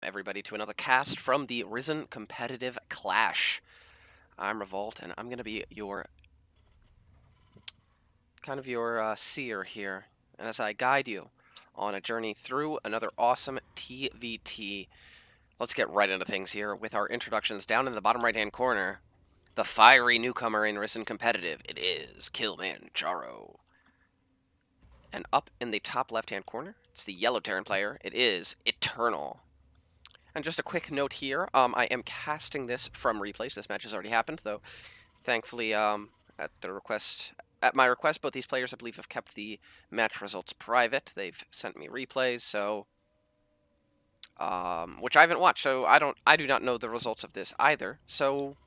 everybody, to another cast from the Ris3n Competitive Clash. I'm Revolt, and I'm going to be your seer here, and as I guide you on a journey through another awesome TVT. Let's get right into things here with our introductions. Down in the bottom right-hand corner, the fiery newcomer in Ris3n Competitive. It is Kilmanjaro. And up in the top left-hand corner, it's the yellow Terran player. It is EterNal. And just a quick note here, I am casting this from replays. This match has already happened, though. Thankfully, at my request, both these players, I believe, have kept the match results private. They've sent me replays, so which I haven't watched, so I do not know the results of this either. So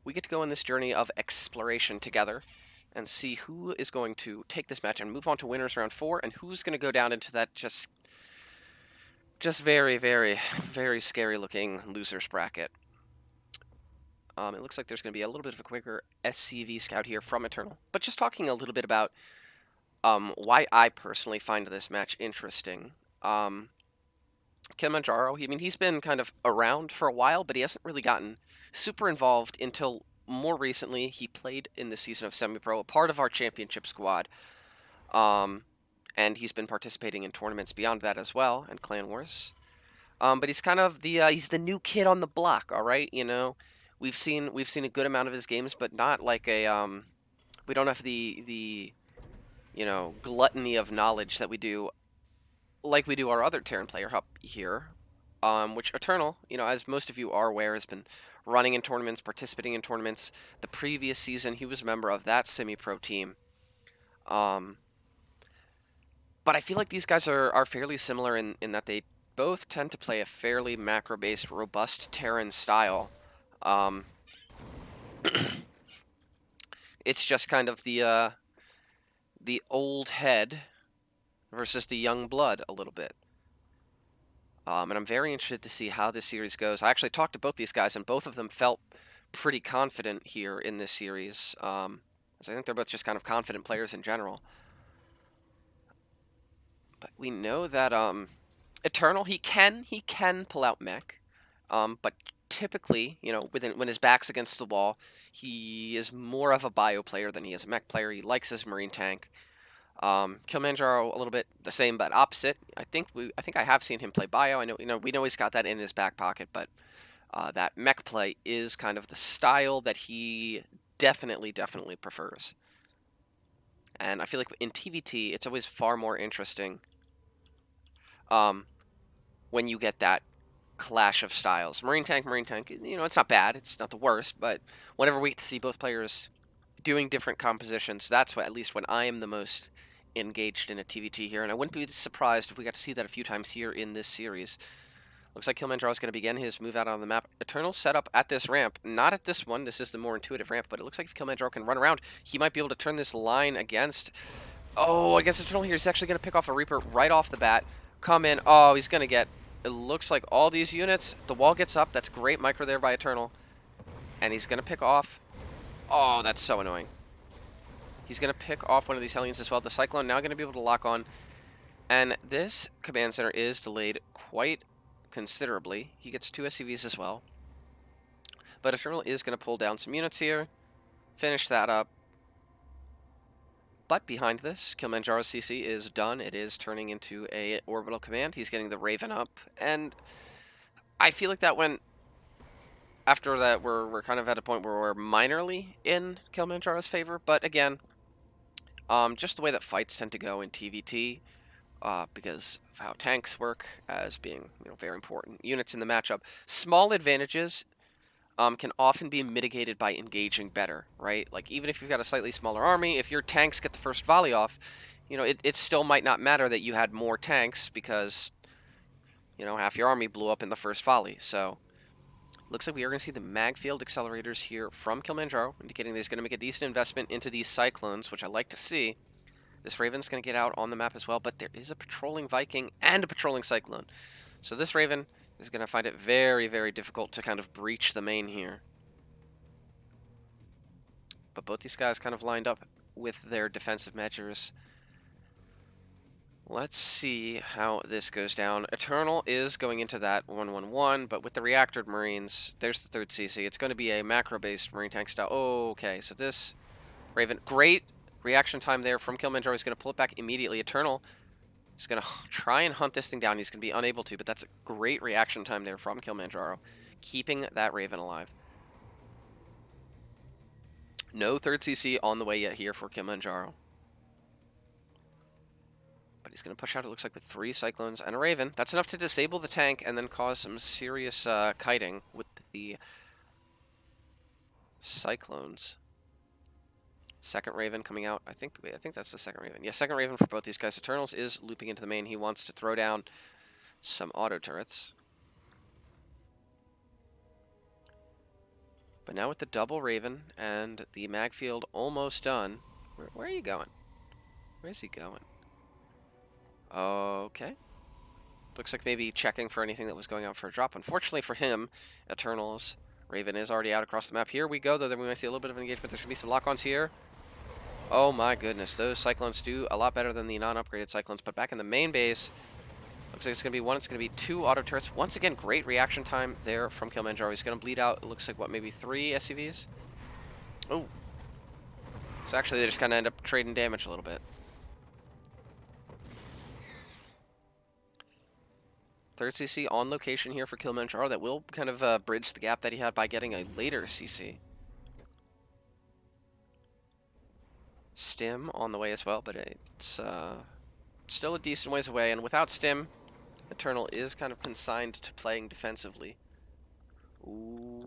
we get to go on this journey of exploration together and see who is going to take this match and move on to winners round 4, and who's going to go down into that just very, very, very scary looking losers bracket. It looks like there's going to be a little bit of a quicker SCV scout here from EterNal. But just talking a little bit about why I personally find this match interesting. Kilmanjaro, I mean, he's been kind of around for a while, but he hasn't really gotten super involved until more recently. He played in the season of Semi-Pro, a part of our championship squad. And he's been participating in tournaments beyond that as well, and Clan Wars. But he's kind of he's the new kid on the block, all right? You know, we've seen a good amount of his games, but not like a we don't have the gluttony of knowledge that we do like we do our other Terran player up here, which EterNal, as most of you are aware, has been running in tournaments, participating in tournaments. The previous season, he was a member of that semi-pro team. But I feel like these guys are fairly similar in that they both tend to play a fairly macro-based, robust Terran style. It's just kind of the old head versus the young blood a little bit. And I'm very interested to see how this series goes. I actually talked to both these guys, and both of them felt pretty confident here in this series. As I think they're both just kind of confident players in general. But we know that EterNal, he can pull out mech, but typically, when his back's against the wall, he is more of a bio player than he is a mech player. He likes his marine tank. Kilmanjaro a little bit the same but opposite. I think I have seen him play bio. I know we know he's got that in his back pocket, but that mech play is kind of the style that he definitely prefers. And I feel like in TVT, it's always far more interesting when you get that clash of styles. Marine tank, it's not bad. It's not the worst, but whenever we get to see both players doing different compositions, that's what, at least when I am the most engaged in a TVT here, and I wouldn't be surprised if we got to see that a few times here in this series. Looks like Kilmanjaro is going to begin his move out on the map. EterNal set up at this ramp. Not at this one. This is the more intuitive ramp, but it looks like if Kilmanjaro can run around, he might be able to turn this line against... Oh, against EterNal here. He's actually going to pick off a Reaper right off the bat. Come in. Oh, he's going to get... It looks like all these units. The wall gets up. That's great micro there by EterNal. And he's going to pick off... Oh, that's so annoying. He's going to pick off one of these Hellions as well. The Cyclone now going to be able to lock on. And this command center is delayed quite considerably. He gets 2 SCVs as well. But EterNal is going to pull down some units here. Finish that up. But behind this, Kilmanjaro's CC is done. It is turning into a orbital command. He's getting the Raven up. And I feel like that went... After that, we're kind of at a point where we're minorly in Kilmanjaro's favor. But again, just the way that fights tend to go in TVT, because of how tanks work as being very important units in the matchup, small advantages can often be mitigated by engaging better, right? Like, even if you've got a slightly smaller army, if your tanks get the first volley off, it still might not matter that you had more tanks because, half your army blew up in the first volley. So, looks like we are going to see the mag field accelerators here from Kilmanjaro, indicating that he's going to make a decent investment into these Cyclones, which I like to see. This Raven's going to get out on the map as well, but there is a patrolling Viking and a patrolling Cyclone. So this Raven is going to find it very, very difficult to kind of breach the main here. But both these guys kind of lined up with their defensive measures. Let's see how this goes down. Eternal is going into that 1-1-1, but with the reactored Marines, there's the third CC. It's going to be a macro-based Marine tank style. Oh, okay, so this Raven, great reaction time there from Kilmanjaro. He's going to pull it back immediately. Eternal is going to try and hunt this thing down. He's going to be unable to, but that's a great reaction time there from Kilmanjaro, keeping that Raven alive. No third CC on the way yet here for Kilmanjaro. But he's going to push out, it looks like, with 3 Cyclones and a Raven. That's enough to disable the tank and then cause some serious kiting with the Cyclones. Second Raven coming out. I think that's the second Raven. Yeah, second Raven for both these guys. Eternals is looping into the main. He wants to throw down some auto turrets. But now with the double Raven and the mag field almost done. Where are you going? Where's he going? Okay. Looks like maybe checking for anything that was going out for a drop. Unfortunately for him, Eternals Raven is already out across the map. Here we go, though. Then we might see a little bit of an engagement. There's going to be some lock-ons here. Oh my goodness. Those Cyclones do a lot better than the non-upgraded Cyclones. But back in the main base, looks like it's going to be 1. It's going to be 2 auto turrets. Once again, great reaction time there from Kilmanjaro. He's going to bleed out, it looks like, what, maybe 3 SCVs? Oh. So actually, they just kind of end up trading damage a little bit. Third CC on location here for Kilmanjaro. That will kind of bridge the gap that he had by getting a later CC. Stim on the way as well, but it's still a decent ways away. And without Stim, Eternal is kind of consigned to playing defensively. Ooh.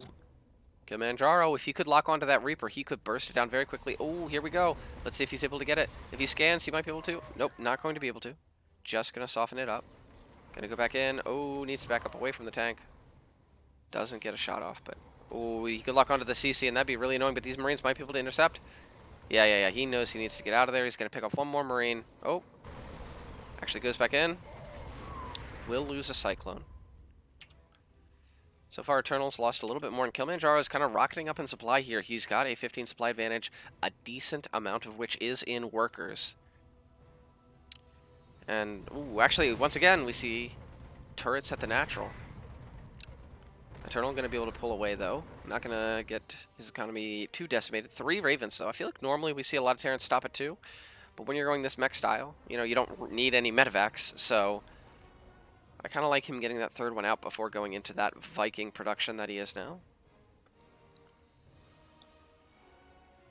Kilmanjaro, if he could lock onto that Reaper, he could burst it down very quickly. Oh, here we go. Let's see if he's able to get it. If he scans, he might be able to. Nope, not going to be able to. Just going to soften it up. Gonna go back in. Oh, needs to back up away from the tank. Doesn't get a shot off, but... Oh, he could lock onto the CC, and that'd be really annoying, but these Marines might be able to intercept. Yeah. He knows he needs to get out of there. He's gonna pick off 1 more Marine. Oh. Actually goes back in. Will lose a Cyclone. So far, Eternal's lost a little bit more, and Kilmanjaro is kind of rocketing up in supply here. He's got a 15 supply advantage, a decent amount of which is in workers. And, ooh, actually, once again, we see turrets at the natural. Eternal going to be able to pull away, though. Not going to get his economy too decimated. 3 Ravens, though. I feel like normally we see a lot of Terrans stop at 2. But when you're going this mech style, you know, you don't need any medevacs. So I kind of like him getting that 3rd one out before going into that Viking production that he is now.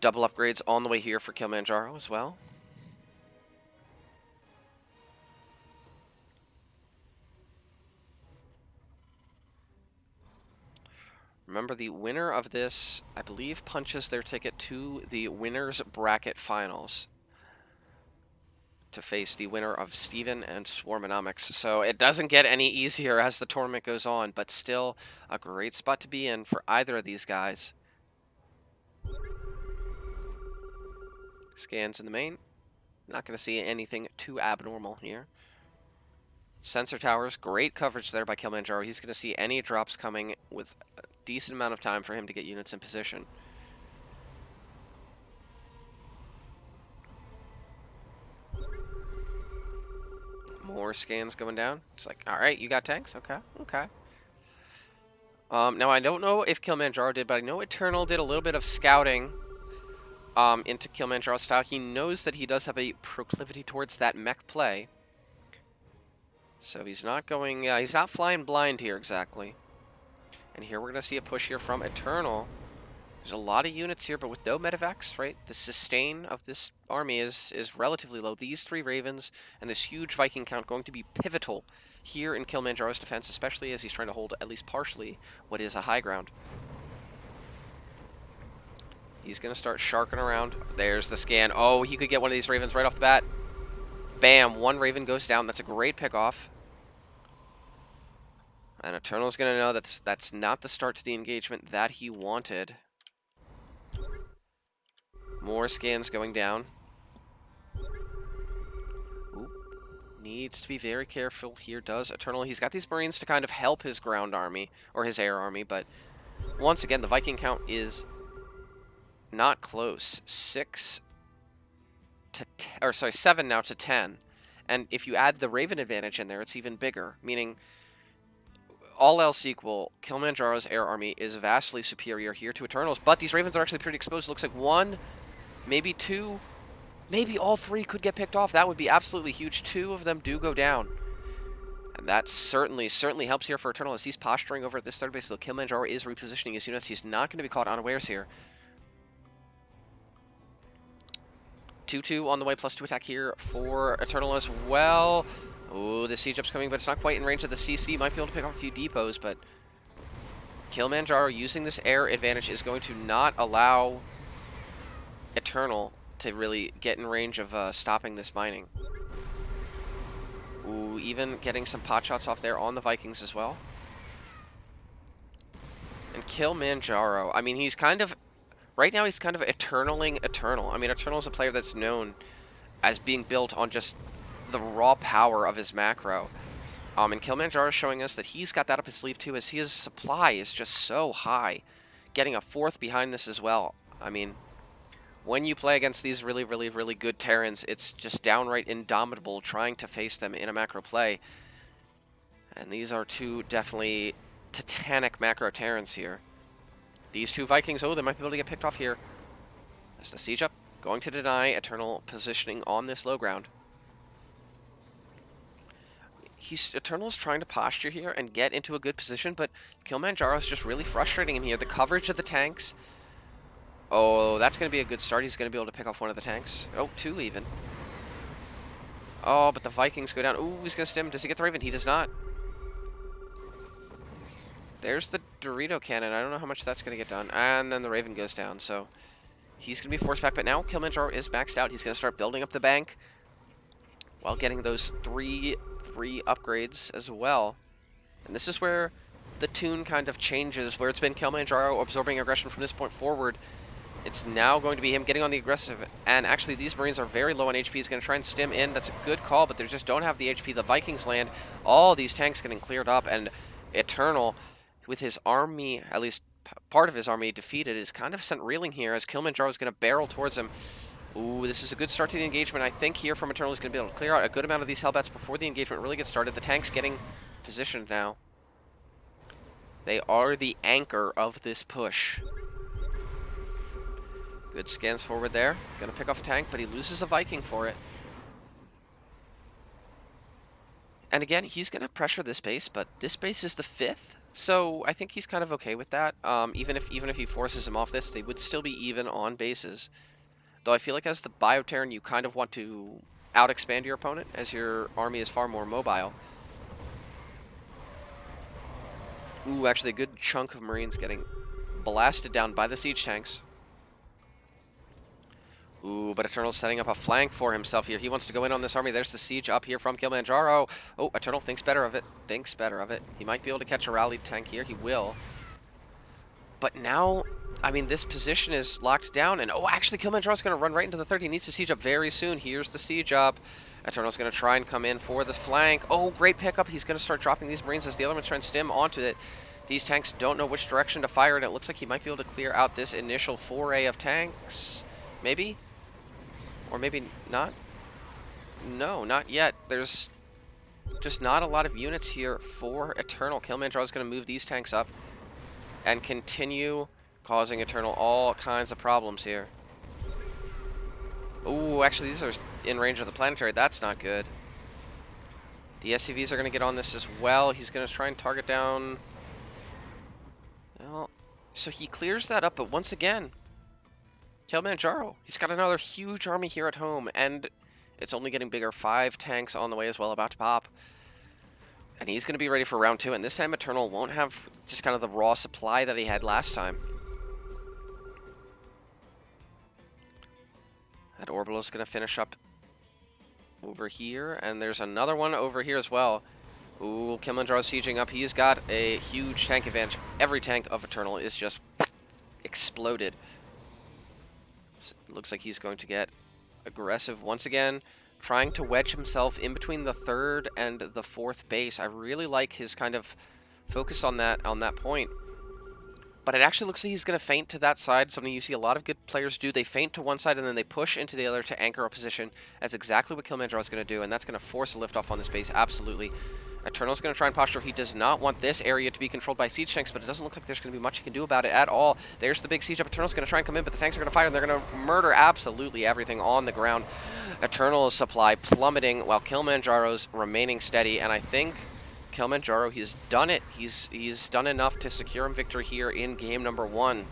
Double upgrades on the way here for Kilmanjaro as well. Remember, the winner of this, I believe, punches their ticket to the winner's bracket finals to face the winner of Steven and Swarmonomics. So it doesn't get any easier as the tournament goes on, but still a great spot to be in for either of these guys. Scans in the main. Not going to see anything too abnormal here. Sensor towers, great coverage there by Kilmanjaro. He's going to see any drops coming with a decent amount of time for him to get units in position. More scans going down. It's like, all right, you got tanks? Okay. Now, I don't know if Kilmanjaro did, but I know Eternal did a little bit of scouting into Kilmanjaro's style. He knows that he does have a proclivity towards that mech play. So he's not going, he's not flying blind here exactly. And here we're going to see a push here from Eternal. There's a lot of units here, but with no medevacs, right? The sustain of this army is relatively low. These 3 Ravens and this huge Viking count going to be pivotal here in Kilmanjaro's defense, especially as he's trying to hold at least partially what is a high ground. He's going to start sharking around. There's the scan. Oh, he could get one of these Ravens right off the bat. Bam, 1 Raven goes down. That's a great pickoff. And Eternal's going to know that that's not the start to the engagement that he wanted. More scans going down. Ooh. Needs to be very careful here, does Eternal. He's got these Marines to kind of help his ground army, or his air army, but once again, the Viking count is not close. 7 now to 10. And if you add the Raven advantage in there, it's even bigger, meaning all else equal, Kilmanjaro's air army is vastly superior here to Eternal's, but these Ravens are actually pretty exposed. It looks like one, maybe two, maybe all three could get picked off. That would be absolutely huge. Two of them do go down. And that certainly helps here for Eternal as he's posturing over at this third base. So Kilmanjaro is repositioning his units. He's not going to be caught unawares here. 2-2 on the way, +2 attack here for Eternal as well. Oh, the siege up's coming, but it's not quite in range of the CC. Might be able to pick off a few depots, but Kilmanjaro using this air advantage is going to not allow Eternal to really get in range of stopping this mining. Ooh, even getting some pot shots off there on the Vikings as well. And Kilmanjaro, I mean, he's kind of, right now he's kind of Eternaling Eternal. I mean, Eternal is a player that's known as being built on just the raw power of his macro. And Kilmanjaro is showing us that he's got that up his sleeve too, as his supply is just so high. Getting a fourth behind this as well. I mean, when you play against these really good Terrans, it's just downright indomitable trying to face them in a macro play. And these are two definitely titanic macro Terrans here. These two Vikings, oh, they might be able to get picked off here. That's the siege up, going to deny Eternal positioning on this low ground. Eternal's trying to posture here and get into a good position, but Kilmanjaro is just really frustrating him here. The coverage of the tanks. Oh, that's going to be a good start. He's going to be able to pick off one of the tanks. Oh, two even. Oh, but the Vikings go down. Ooh, he's going to stim. Does he get the Raven? He does not. There's the Dorito cannon. I don't know how much that's going to get done. And then the Raven goes down, so he's going to be forced back. But now Kilmanjaro is maxed out. He's going to start building up the bank while getting those three upgrades as well. And this is where the tune kind of changes, where it's been Kilmanjaro absorbing aggression from this point forward. It's now going to be him getting on the aggressive, and actually these Marines are very low on HP. He's going to try and stim in. That's a good call, but they just don't have the HP. The Vikings land. All these tanks getting cleared up, and Eternal, with his army, at least part of his army defeated, is kind of sent reeling here as Kilmanjaro is going to barrel towards him. Ooh, this is a good start to the engagement. I think here from Eternal is going to be able to clear out a good amount of these Hellbats before the engagement really gets started. The tank's getting positioned now. They are the anchor of this push. Good scans forward there. Gonna pick off a tank, but he loses a Viking for it. And again, he's gonna pressure this base, but this base is the 5th, so I think he's kind of okay with that. Even if he forces him off this, they would still be even on bases. Though I feel like as the Bioterran, you kind of want to out-expand your opponent, as your army is far more mobile. Ooh, actually a good chunk of Marines getting blasted down by the siege tanks. Ooh, but Eternal's setting up a flank for himself here. He wants to go in on this army. There's the siege up here from Kilmanjaro. Oh, Eternal thinks better of it. Thinks better of it. He might be able to catch a rallied tank here. He will. But now, I mean, this position is locked down. And, oh, actually, Kilmanjaro's going to run right into the 3rd. He needs to siege up very soon. Here's the siege up. Eternal's going to try and come in for the flank. Oh, great pickup. He's going to start dropping these Marines as the other one's trying to stim onto it. These tanks don't know which direction to fire, and it looks like he might be able to clear out this initial foray of tanks. Maybe? Or maybe not? No, not yet. There's just not a lot of units here for Eternal. Kilmanjaro's going to move these tanks up and continue causing Eternal all kinds of problems here. Ooh, actually, these are in range of the planetary. That's not good. The SCVs are going to get on this as well. He's going to try and target down... Well, so he clears that up, but once again... Kilmanjaro, he's got another huge army here at home, and it's only getting bigger. 5 tanks on the way as well, about to pop. And he's going to be ready for round 2, and this time Eternal won't have just kind of the raw supply that he had last time. That Orbital is going to finish up over here, and there's another one over here as well. Ooh, Kilmanjaro sieging up. He's got a huge tank advantage. Every tank of Eternal is just exploded. Looks like he's going to get aggressive once again, trying to wedge himself in between the 3rd and the 4th base. I really like his kind of focus on that point. But it actually looks like he's going to feint to that side, something you see a lot of good players do. They feint to one side and then they push into the other to anchor a position. That's exactly what Kilmanjaro is going to do, and that's going to force a liftoff on this base, absolutely. EterNal's going to try and posture. He does not want this area to be controlled by siege tanks, but it doesn't look like there's going to be much he can do about it at all. There's the big siege up. EterNal's going to try and come in, but the tanks are going to fire, and they're going to murder absolutely everything on the ground. EterNal's supply plummeting while Kilmanjaro's remaining steady, and I think Kilmanjaro, he's done it. He's done enough to secure him victory here in game number 1.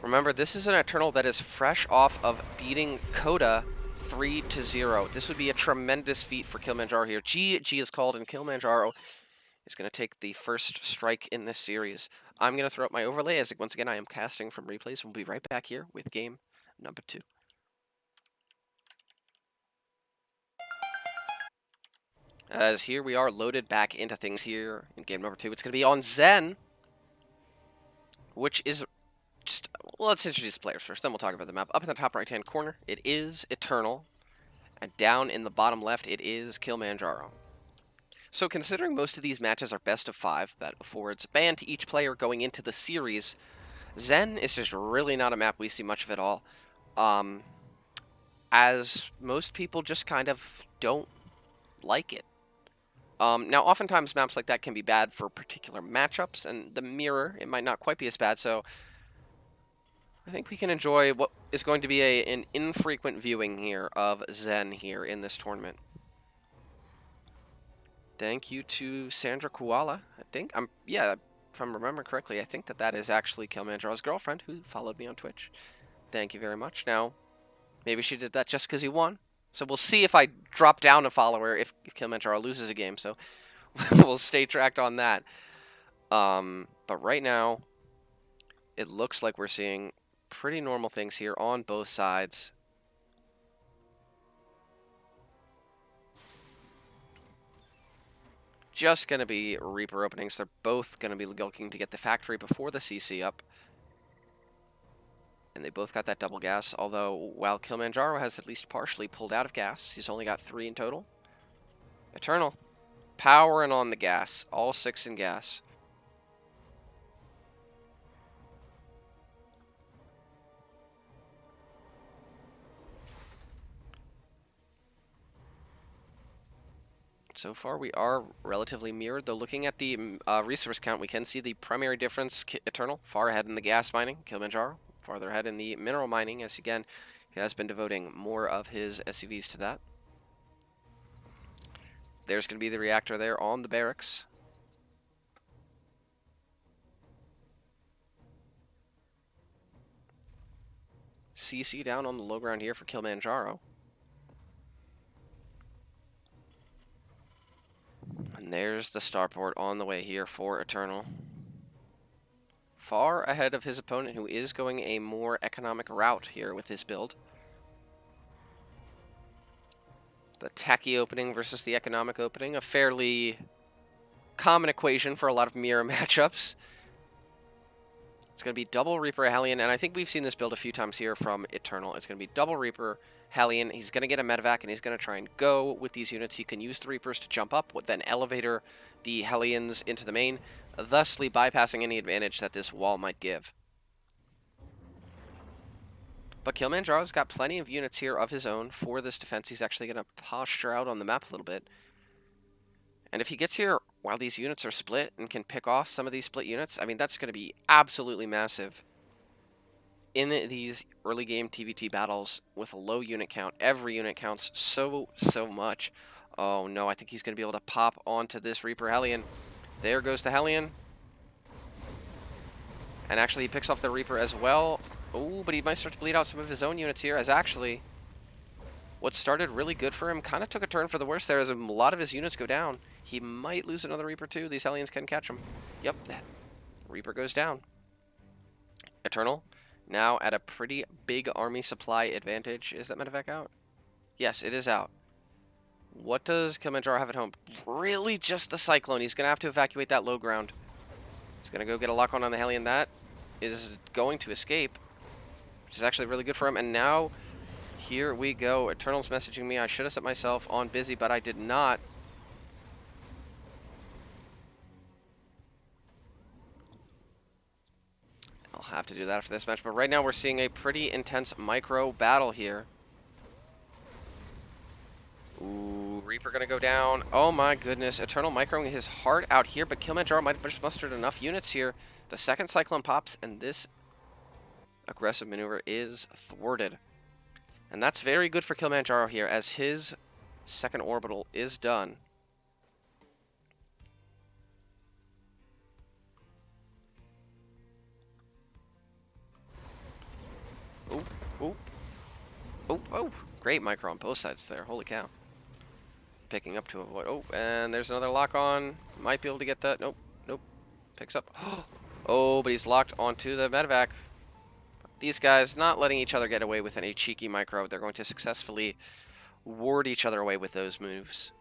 Remember, this is an EterNal that is fresh off of beating Coda 3-0. This would be a tremendous feat for Kilmanjaro here. GG is called, and Kilmanjaro is going to take the first strike in this series. I'm going to throw up my overlay, as once again I am casting from replays. We'll be right back here with game number 2. As here we are loaded back into things here in game number 2. It's going to be on Zen, which is just, well, let's introduce players first, then we'll talk about the map. Up in the top right-hand corner, it is EterNal, and down in the bottom left, it is Kilmanjaro. So considering most of these matches are best of 5, that affords a ban to each player going into the series, Zen is just really not a map we see much of at all, as most people just kind of don't like it. Now, oftentimes maps like that can be bad for particular matchups, and the mirror, it might not quite be as bad, so I think we can enjoy what is going to be an infrequent viewing here of Zen here in this tournament. Thank you to Sandra Koala. I think, yeah, if I'm remembering correctly, I think that is actually Kilmanjaro's girlfriend who followed me on Twitch. Thank you very much. Now, maybe she did that just because he won. So we'll see if I drop down a follower if Kilmanjaro loses a game, so we'll stay tracked on that. But right now, it looks like we're seeing pretty normal things here on both sides. Just going to be Reaper openings. They're both going to be looking to get the factory before the CC up. And they both got that double gas, although while Kilmanjaro has at least partially pulled out of gas, he's only got 3 in total. EterNal, powering on the gas, all 6 in gas. So far, we are relatively mirrored, though looking at the resource count, we can see the primary difference. EterNal, far ahead in the gas mining. Kilmanjaro, farther ahead in the mineral mining, as again, he has been devoting more of his SCVs to that. There's going to be the reactor there on the barracks. CC down on the low ground here for Kilmanjaro. And there's the starport on the way here for EterNal. Far ahead of his opponent, who is going a more economic route here with his build. The tacky opening versus the economic opening, a fairly common equation for a lot of mirror matchups. It's going to be double Reaper Hellion, and I think we've seen this build a few times here from EterNal. It's going to be double Reaper Hellion. He's going to get a medevac, and he's going to try and go with these units. He can use the Reapers to jump up, then elevator the Hellions into the main, thusly bypassing any advantage that this wall might give. But Kilmanjaro's got plenty of units here of his own for this defense. He's actually going to posture out on the map a little bit. And if he gets here while these units are split and can pick off some of these split units, I mean, that's going to be absolutely massive. In these early game TVT battles with a low unit count, every unit counts so much. Oh no, I think he's going to be able to pop onto this Reaper Hellion. There goes the Hellion. And actually he picks off the Reaper as well. Oh, but he might start to bleed out some of his own units here, as actually what started really good for him kind of took a turn for the worse there as a lot of his units go down. He might lose another Reaper too. These Hellions can catch him. Yep, that Reaper goes down. EterNal now at a pretty big army supply advantage. Is that medevac out? Yes, it is out. What does Kilmanjaro have at home? Really just the Cyclone. He's going to have to evacuate that low ground. He's going to go get a lock on the Hellion. That is going to escape, which is actually really good for him. And now, here we go. EterNal's messaging me. I should have set myself on busy, but I did not. have to do that after this match. But right now we're seeing a pretty intense micro battle here. Ooh, Reaper gonna go down. Oh my goodness. EterNal microing his heart out here, but Kilmanjaro might have just mustered enough units here. The second Cyclone pops, and this aggressive maneuver is thwarted. And that's very good for Kilmanjaro here, as his second orbital is done. Ooh, ooh, ooh, oh. Great micro on both sides there. Holy cow. Picking up to avoid. Oh, and there's another lock on. Might be able to get that. Nope, nope. Picks up. Oh, but he's locked onto the medevac. These guys not letting each other get away with any cheeky micro. They're going to successfully ward each other away with those moves.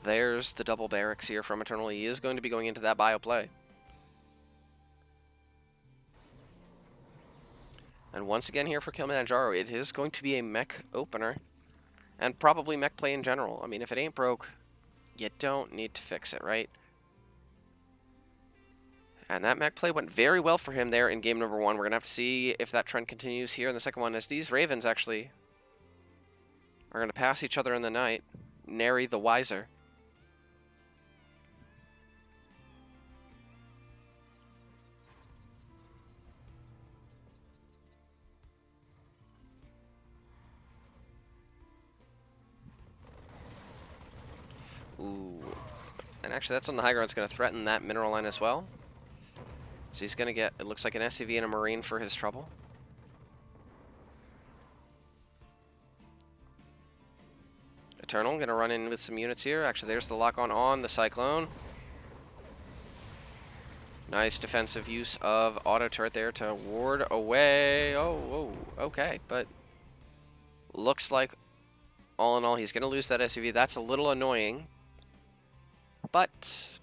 There's the double barracks here from EterNal. He is going to be going into that bio play. And once again here for Kilmanjaro, it is going to be a mech opener. And probably mech play in general. I mean, if it ain't broke, you don't need to fix it, right? And that mech play went very well for him there in game number 1. We're going to have to see if that trend continues here in the second one, as these Ravens actually are going to pass each other in the night. Nary the wiser. Ooh. And actually, that's on the high ground. It's going to threaten that mineral line as well. So he's going to get, it looks like, an SCV and a Marine for his trouble. EterNal going to run in with some units here. Actually, there's the lock on the Cyclone. Nice defensive use of auto turret there to ward away. Oh, okay. But looks like, all in all, he's going to lose that SCV. That's a little annoying. But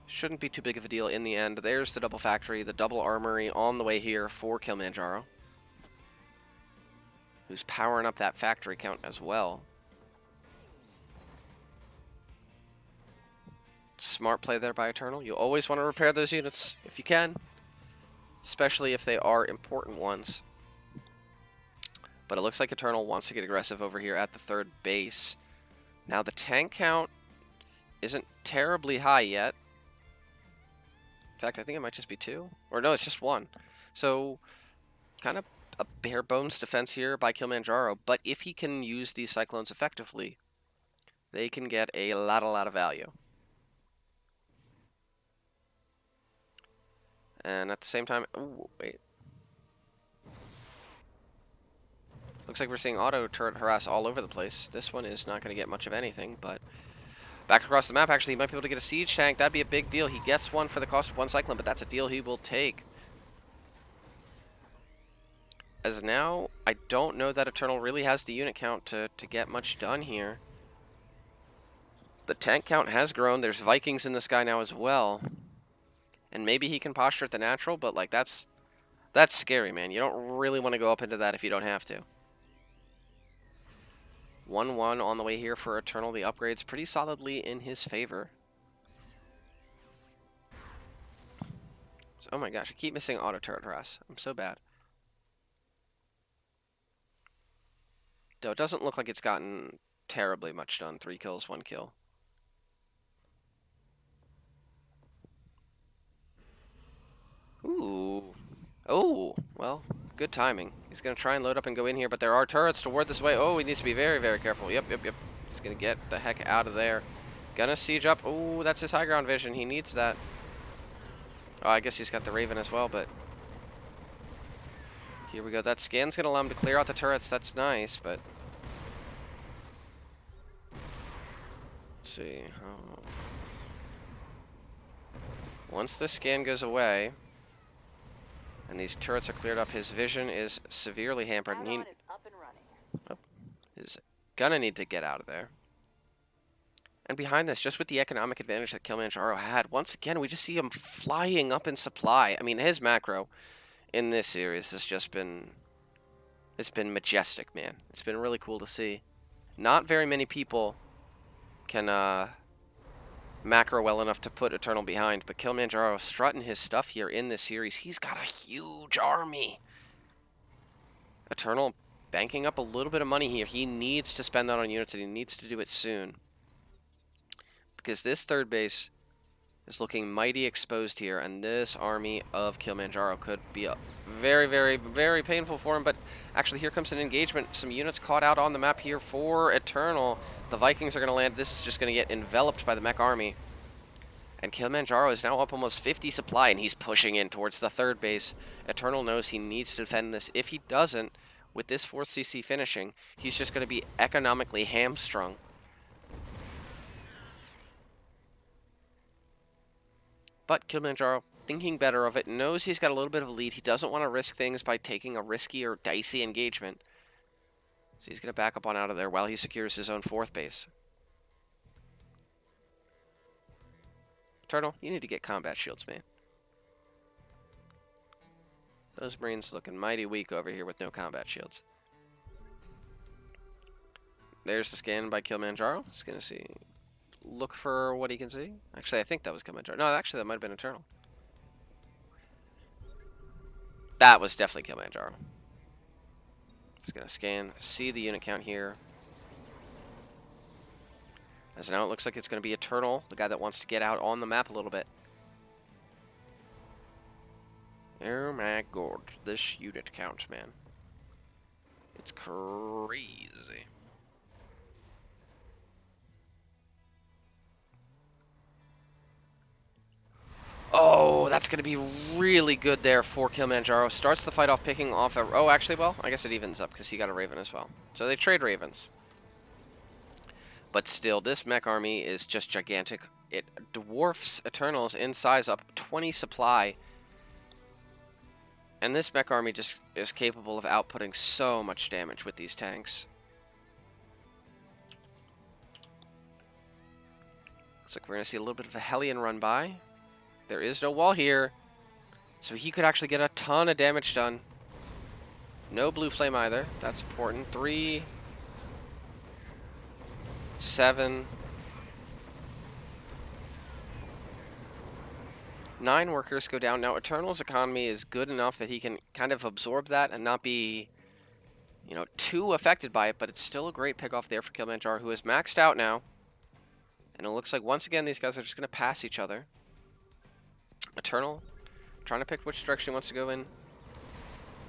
shouldn't be too big of a deal in the end. There's the double factory, the double armory on the way here for Kilmanjaro, who's powering up that factory count as well. Smart play there by EterNal. You always want to repair those units if you can, especially if they are important ones. But it looks like EterNal wants to get aggressive over here at the third base. Now the tank count isn't terribly high yet. In fact, I think it might just be 2. Or no, it's just 1. So, kind of a bare bones defense here by Kilmanjaro. But if he can use these Cyclones effectively, they can get a lot of value. And at the same time, ooh, wait. Looks like we're seeing auto turret harass all over the place. This one is not going to get much of anything, but back across the map, actually, he might be able to get a siege tank. That'd be a big deal. He gets one for the cost of 1 Cyclone, but that's a deal he will take. As of now, I don't know that EterNal really has the unit count to get much done here. The tank count has grown. There's Vikings in the sky now as well. And maybe he can posture at the natural, but like that's scary, man. You don't really want to go up into that if you don't have to. 1-1 on the way here for EterNal. The upgrade's pretty solidly in his favor. So, oh my gosh, I keep missing auto turret harass. I'm so bad. Though it doesn't look like it's gotten terribly much done. 3 kills, 1 kill. Ooh. Oh, well, good timing. He's going to try and load up and go in here, but there are turrets to ward this way. Oh, he needs to be very careful. Yep. He's going to get the heck out of there. Gonna siege up. Oh, that's his high ground vision. He needs that. Oh, I guess he's got the Raven as well, but here we go. That scan's going to allow him to clear out the turrets. That's nice, but let's see. Oh. Once the scan goes away and these turrets are cleared up, his vision is severely hampered, and he is gonna need to get out of there. And behind this, just with the economic advantage that Kilmanjaro had, once again, we just see him flying up in supply. I mean, his macro in this series has just been, it's been majestic, man. It's been really cool to see. Not very many people can macro well enough to put EterNal behind, but Kilmanjaro strutting his stuff here in this series. He's got a huge army. EterNal banking up a little bit of money here. He needs to spend that on units, and he needs to do it soon. Because this third base is looking mighty exposed here, and this army of Kilmanjaro could be a very, very, very painful for him. But actually, here comes an engagement. Some units caught out on the map here for EterNal. The Vikings are going to land. This is just going to get enveloped by the mech army. And Kilmanjaro is now up almost 50 supply, and he's pushing in towards the third base. EterNal knows he needs to defend this. If he doesn't, with this 4th CC finishing, he's just going to be economically hamstrung. But Kilmanjaro, thinking better of it, knows he's got a little bit of a lead. He doesn't want to risk things by taking a risky or dicey engagement. So he's going to back up on out of there while he secures his own 4th base. EterNal, you need to get combat shields, man. Those Marines looking mighty weak over here with no combat shields. There's the scan by Kilmanjaro. He's going to see. Look for what he can see. Actually, I think that was Kilmanjaro. No, actually, that might have been EterNal. That was definitely Kilmanjaro. Just going to scan, see the unit count here. As now it looks like it's going to be EterNal, the guy that wants to get out on the map a little bit. Oh my god, this unit count, man. It's crazy. Oh, that's going to be really good there for Kilmanjaro. Starts the fight off picking off a... Oh, actually, well, I guess it evens up because he got a Raven as well. So they trade Ravens. But still, this mech army is just gigantic. It dwarfs EterNals in size, up 20 supply. And this mech army just is capable of outputting so much damage with these tanks. Looks like we're going to see a little bit of a Hellion run by. There is no wall here, so he could actually get a ton of damage done. No blue flame either. That's important. 3, 7, 9 workers go down. Now, EterNal's economy is good enough that he can kind of absorb that and not be, you know, too affected by it, but it's still a great pickoff there for Kilmanjaro, who is maxed out now. And it looks like, once again, these guys are just going to pass each other. EterNal trying to pick which direction he wants to go in.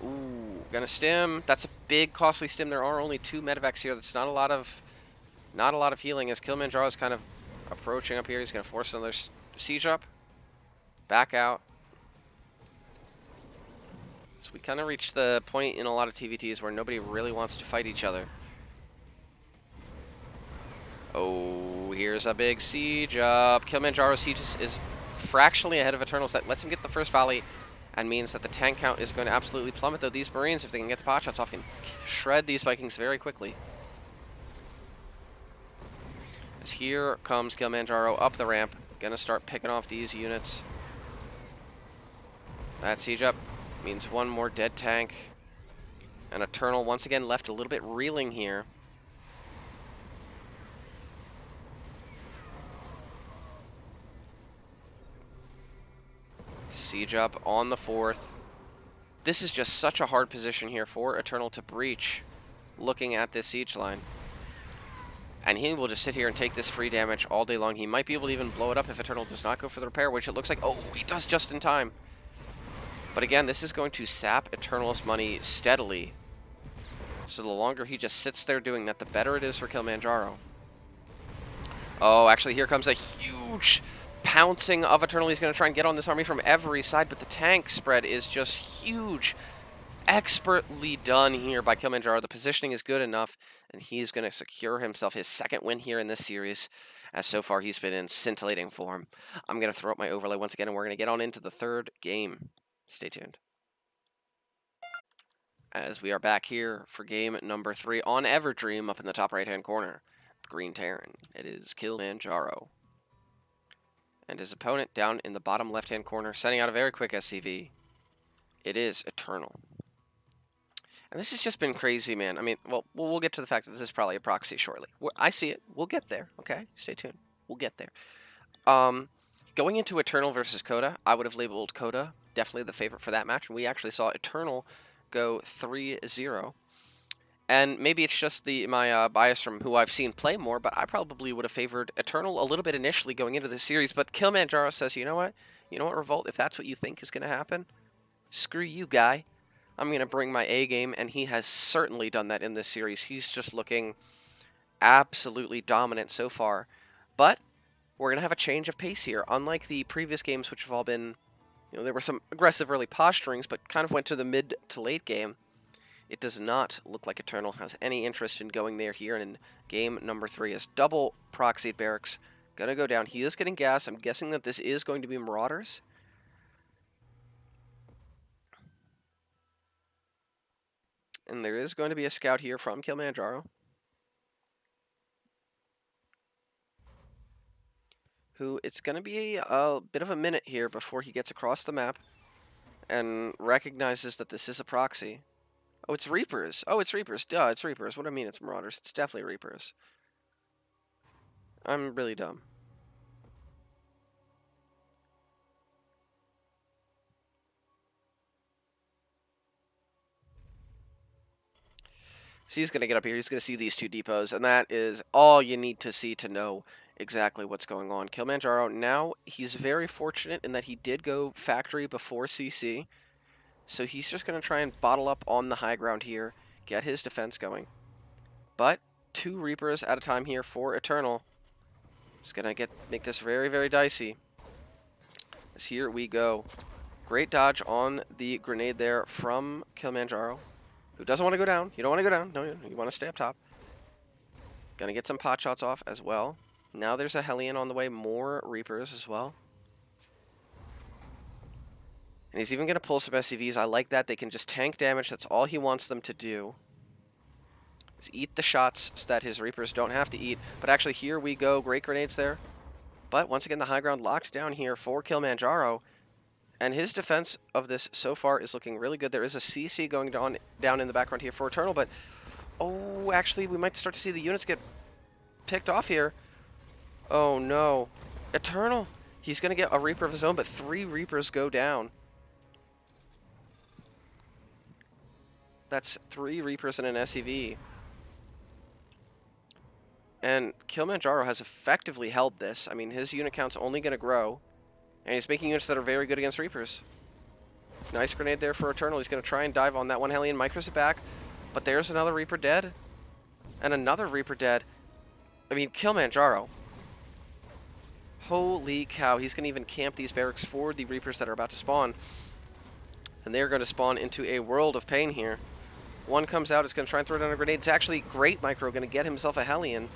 Ooh, gonna stim. That's a big, costly stim. There are only 2 medevacs here. That's not a lot of healing. As Kilmanjaro is kind of approaching up here, he's gonna force another siege up. Back out. So we kind of reached the point in a lot of TVTs where nobody really wants to fight each other. Oh, here's a big siege up. Kilmanjaro's siege is fractionally ahead of EterNal's. That lets him get the first volley and means that the tank count is going to absolutely plummet, though these Marines, if they can get the pot shots off, can shred these Vikings very quickly. As here comes Kilmanjaro up the ramp, gonna start picking off these units. That siege up means 1 more dead tank. And EterNal once again left a little bit reeling here. Siege up on the 4th. This is just such a hard position here for EterNal to breach, looking at this siege line. And he will just sit here and take this free damage all day long. He might be able to even blow it up if EterNal does not go for the repair, which it looks like, oh, he does just in time. But again, this is going to sap EterNal's money steadily. So the longer he just sits there doing that, the better it is for Kilmanjaro. Oh, actually, here comes a huge pouncing of EterNal. He's going to try and get on this army from every side, but the tank spread is just huge. Expertly done here by Kilmanjaro. The positioning is good enough, and he's going to secure himself his 2nd win here in this series, as so far he's been in scintillating form. I'm going to throw up my overlay once again, and we're going to get on into the 3rd game. Stay tuned. As we are back here for game number 3 on Everdream up in the top right-hand corner. The Green Terran. It is Kilmanjaro. And his opponent down in the bottom left-hand corner, sending out a very quick SCV. It is EterNal. And this has just been crazy, man. I mean, well, we'll get to the fact that this is probably a proxy shortly. I see it. We'll get there, okay? Stay tuned. We'll get there. Going into Eternal versus Coda, I would have labeled Coda definitely the favorite for that match, and we actually saw Eternal go 3-0. And maybe it's just my bias from who I've seen play more, but I probably would have favored Eternal a little bit initially going into the series. But Kilmanjaro says, you know what? You know what, Revolt? If that's what you think is going to happen, screw you, guy. I'm going to bring my A game, and he has certainly done that in this series. He's just looking absolutely dominant so far. But we're going to have a change of pace here. Unlike the previous games, which have all been, there were some aggressive early posturings, but kind of went to the mid to late game. It does not look like Eternal has any interest in going there here in game number 3 as double proxied barracks. Gonna go down. He is getting gas. I'm guessing that this is going to be Marauders. And there is going to be a scout here from Kilmanjaro, who it's going to be a bit of a minute here before he gets across the map and recognizes that this is a proxy. Oh, it's Reapers. Oh, it's Reapers. Duh, it's Reapers. What do I mean it's Marauders? It's definitely Reapers. I'm really dumb. So he's going to get up here. He's going to see these two depots, and that is all you need to see to know exactly what's going on. Kilmanjaro, now he's very fortunate in that he did go factory before CC, so he's just going to try and bottle up on the high ground here, get his defense going. But 2 Reapers at a time here for Eternal. It's going to make this very, very dicey. As here we go. Great dodge on the grenade there from Kilmanjaro, who doesn't want to go down. You don't want to go down. No, you want to stay up top. Gonna get some pot shots off as well. Now there's a Hellion on the way. More Reapers as well. And he's even gonna pull some SCVs. I like that. They can just tank damage. That's all he wants them to do. Is eat the shots so that his Reapers don't have to eat. But actually, here we go. Great grenades there. But once again, the high ground locked down here for Kilmanjaro. And his defense of this so far is looking really good. There is a CC going down in the background here for Eternal, but oh, actually, we might start to see the units get picked off here. Oh no. Eternal. He's going to get a Reaper of his own, but 3 Reapers go down. That's 3 Reapers and an SCV. And Kilmanjaro has effectively held this. I mean, his unit count's only going to grow. And he's making units that are very good against Reapers. Nice grenade there for Eternal. He's going to try and dive on that one Hellion. Micros it back. But there's another Reaper dead. And another Reaper dead. I mean, Kilmanjaro. Holy cow. He's going to even camp these barracks for the Reapers that are about to spawn. And they're going to spawn into a world of pain here. One comes out. It's going to try and throw down a grenade. It's actually great micro. Going to get himself a Hellion.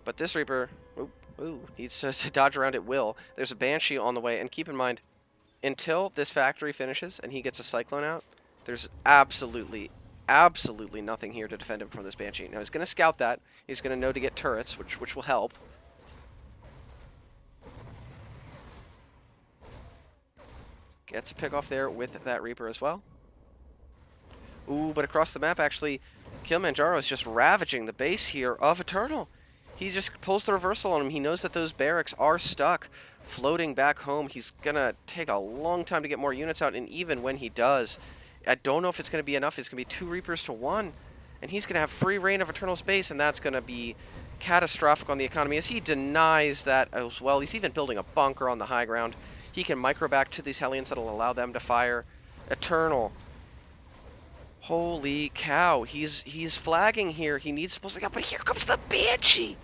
But this Reaper... needs to dodge around at will. There's a Banshee on the way. And keep in mind, until this factory finishes and he gets a Cyclone out, there's absolutely nothing here to defend him from this Banshee. Now, he's going to scout that. He's going to know to get turrets, which will help. Gets a pick off there with that Reaper as well. Ooh, but across the map, actually, Kilmanjaro is just ravaging the base here of Eternal. He just pulls the reversal on him. He knows that those barracks are stuck, floating back home. He's going to take a long time to get more units out, and even when he does, I don't know if it's going to be enough. It's going to be 2 Reapers to 1, and he's going to have free reign of Eternal space, and that's going to be catastrophic on the economy as he denies that as well. He's even building a bunker on the high ground. He can micro back to these Hellions that'll allow them to fire. Eternal. Holy cow, he's flagging here. He needs to pull something out, but here comes the Banshee.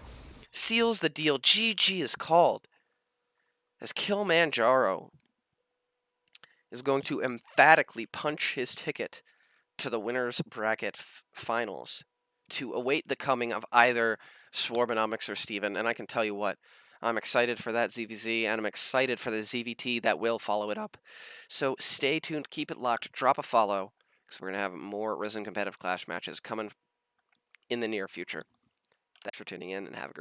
Seals the deal. GG is called. As Kilmanjaro is going to emphatically punch his ticket to the winner's bracket finals to await the coming of either Swarmonomics or Steven. And I can tell you what, I'm excited for that ZVZ, and I'm excited for the ZVT that will follow it up. So stay tuned, keep it locked, drop a follow, because we're going to have more Ris3n competitive Clash matches coming in the near future. Thanks for tuning in, and have a great